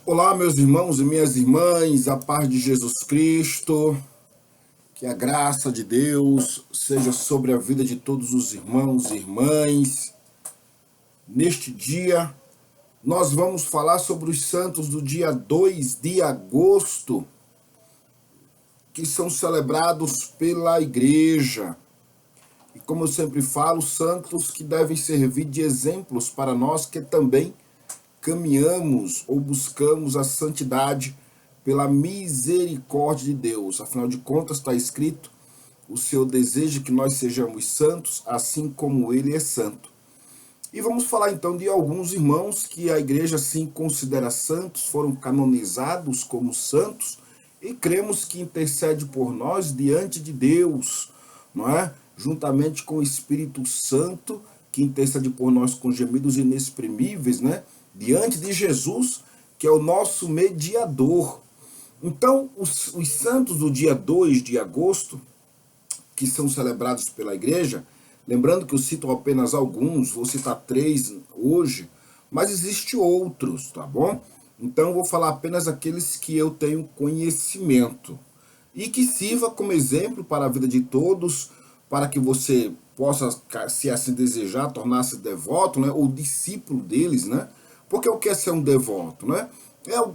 Olá, meus irmãos e minhas irmãs, a paz de Jesus Cristo, que a graça de Deus seja sobre a vida de todos os irmãos e irmãs. Neste dia, nós vamos falar sobre os santos do dia 2 de agosto, que são celebrados pela igreja. E como eu sempre falo, santos que devem servir de exemplos para nós que também caminhamos ou buscamos a santidade pela misericórdia de Deus. Afinal de contas, está escrito: o Senhor deseja que nós sejamos santos, assim como Ele é santo. E vamos falar então de alguns irmãos que a igreja sim considera santos, foram canonizados como santos, e cremos que intercede por nós diante de Deus, não é? Juntamente com o Espírito Santo, que intercede por nós com gemidos inexprimíveis, né? Diante de Jesus, que é o nosso mediador. Então, os santos do dia 2 de agosto, que são celebrados pela igreja, lembrando que eu cito apenas alguns, vou citar 3 hoje, mas existem outros, tá bom? Então, vou falar apenas aqueles que eu tenho conhecimento e que sirva como exemplo para a vida de todos, para que você possa, se assim desejar, tornar-se devoto, né, ou discípulo deles, né? Porque o que é ser um devoto, né?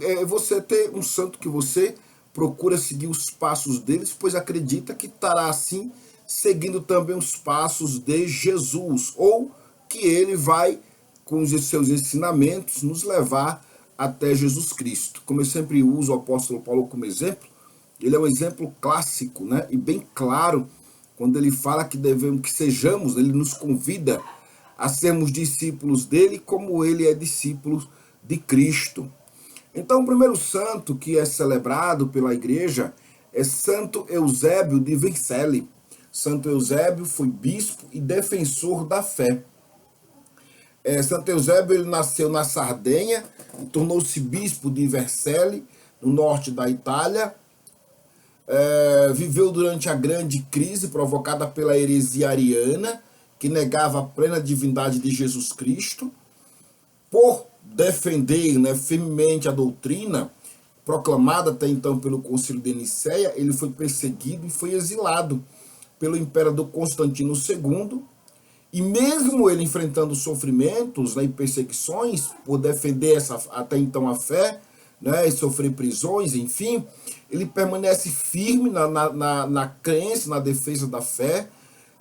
É você ter um santo que você procura seguir os passos deles, pois acredita que estará assim seguindo também os passos de Jesus, ou que ele vai, com os seus ensinamentos, nos levar até Jesus Cristo. Como eu sempre uso o apóstolo Paulo como exemplo, ele é um exemplo clássico, né? E bem claro, quando ele fala que devemos, que sejamos, ele nos convida a sermos discípulos dele, como ele é discípulo de Cristo. Então, o primeiro santo que é celebrado pela igreja é Santo Eusébio de Vercelli. Santo Eusébio foi bispo e defensor da fé. Santo Eusébio ele nasceu na Sardenha e tornou-se bispo de Vercelli, no norte da Itália. Viveu durante a grande crise provocada pela heresia ariana, que negava a plena divindade de Jesus Cristo. Por defender, né, firmemente a doutrina proclamada até então pelo Concílio de Nicéia, ele foi perseguido e foi exilado pelo imperador Constantino II. E mesmo ele enfrentando sofrimentos, né, e perseguições por defender até então a fé, né, e sofrer prisões, enfim, ele permanece firme na crença, na defesa da fé,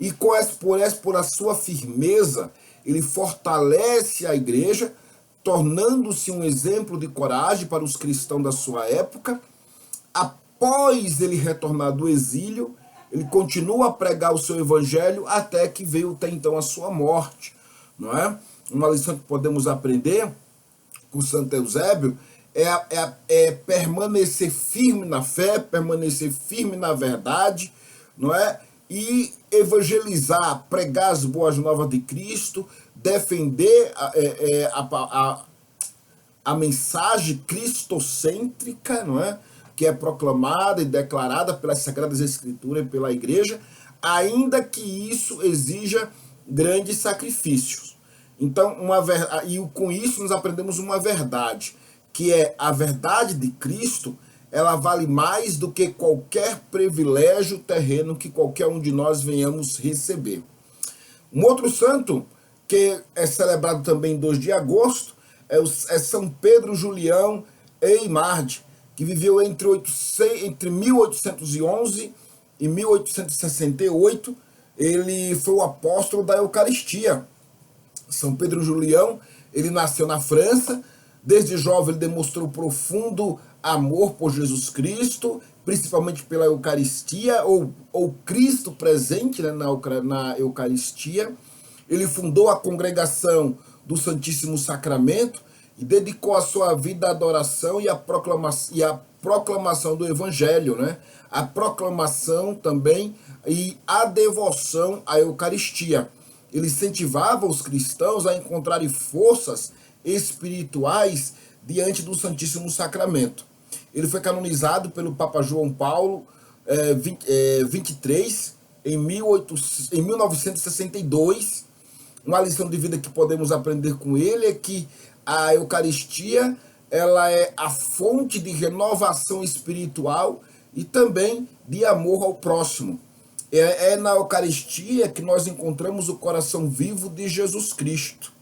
e por a sua firmeza, ele fortalece a igreja, tornando-se um exemplo de coragem para os cristãos da sua época. Após ele retornar do exílio, ele continua a pregar o seu evangelho até que veio até então a sua morte, não é? Uma lição que podemos aprender com Santo Eusébio é permanecer firme na fé, permanecer firme na verdade, não é? E evangelizar, pregar as boas novas de Cristo, defender a mensagem cristocêntrica, não é? Que é proclamada e declarada pelas Sagradas Escrituras e pela igreja, ainda que isso exija grandes sacrifícios. Então, e com isso nós aprendemos uma verdade, que é a verdade de Cristo. Ela vale mais do que qualquer privilégio terreno que qualquer um de nós venhamos receber. Um outro santo que é celebrado também em 2 de agosto é São Pedro Julião Eymard, que viveu entre 1811 e 1868. Ele foi o apóstolo da Eucaristia. São Pedro Julião, ele nasceu na França. Desde jovem ele demonstrou profundo amor por Jesus Cristo, principalmente pela Eucaristia, ou Cristo presente, né, na Eucaristia. Ele fundou a congregação do Santíssimo Sacramento e dedicou a sua vida à adoração e à proclamação do Evangelho, né? A proclamação também e a devoção à Eucaristia. Ele incentivava os cristãos a encontrarem forças espirituais diante do Santíssimo Sacramento. Ele foi canonizado pelo Papa João Paulo 23 em 1962. Uma lição de vida que podemos aprender com ele é que a Eucaristia ela é a fonte de renovação espiritual e também de amor ao próximo. É na Eucaristia que nós encontramos o coração vivo de Jesus Cristo.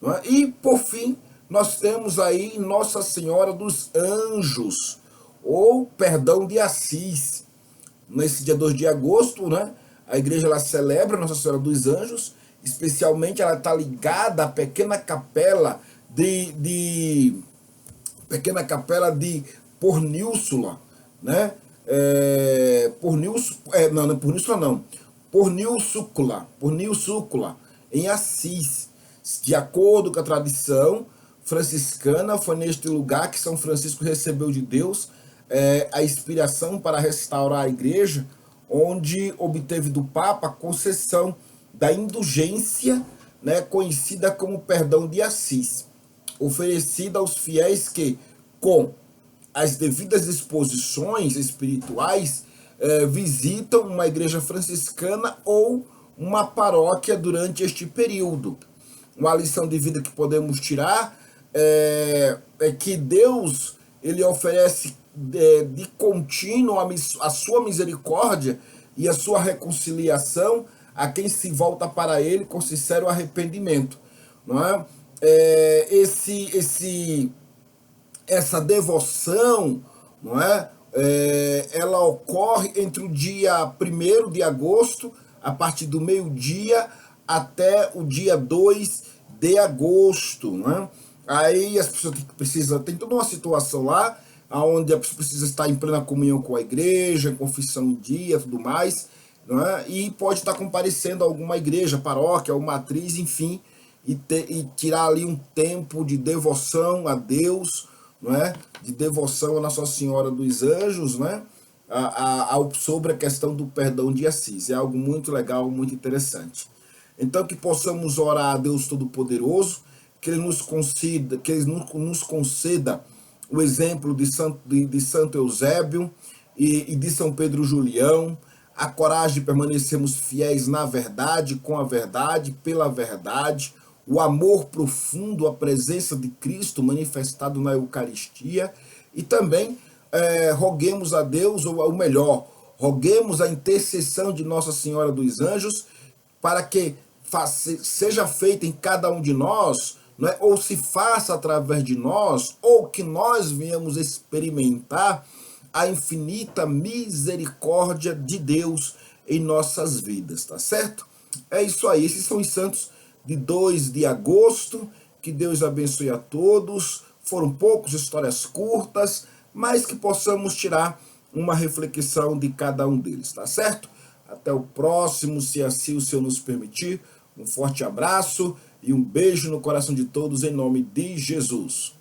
Não é? E, por fim, nós temos aí Nossa Senhora dos Anjos, ou Perdão de Assis. Nesse dia 2 de agosto, né, a igreja ela celebra Nossa Senhora dos Anjos, especialmente ela está ligada à pequena capela pequena capela de Porníusula, né? Não é Porníusula não, Porníusula, em Assis. De acordo com a tradição franciscana, foi neste lugar que São Francisco recebeu de Deus a inspiração para restaurar a igreja, onde obteve do Papa a concessão da indulgência, né, conhecida como perdão de Assis, oferecida aos fiéis que, com as devidas disposições espirituais, visitam uma igreja franciscana ou uma paróquia durante este período. Uma lição de vida que podemos tirar é que Deus ele oferece de contínuo a sua misericórdia e a sua reconciliação a quem se volta para ele com sincero arrependimento. Não é? Essa devoção, não é? Ela ocorre entre o dia 1º de agosto, a partir do meio-dia, até o dia 2 de agosto. Né? Aí as pessoas tem toda uma situação lá, onde a pessoa precisa estar em plena comunhão com a igreja, confissão em dia, tudo mais, né? E pode estar comparecendo a alguma igreja, paróquia, ou matriz, enfim, e tirar ali um tempo de devoção a Deus, não é? De devoção a Nossa Senhora dos Anjos, né? Sobre a questão do perdão de Assis. É algo muito legal, muito interessante. Então, que possamos orar a Deus Todo-Poderoso, que Ele nos conceda o exemplo de Santo Eusébio e de São Pedro Julião, a coragem de permanecermos fiéis na verdade, com a verdade, pela verdade, o amor profundo à presença de Cristo manifestado na Eucaristia, e também roguemos a Deus, ou melhor, roguemos a intercessão de Nossa Senhora dos Anjos, para que seja feita em cada um de nós, né, ou se faça através de nós, ou que nós venhamos experimentar a infinita misericórdia de Deus em nossas vidas, tá certo? É isso aí, esses são os santos de 2 de agosto, que Deus abençoe a todos. Foram poucas histórias curtas, mas que possamos tirar uma reflexão de cada um deles, tá certo? Até o próximo, se assim o Senhor nos permitir. Um forte abraço e um beijo no coração de todos, em nome de Jesus.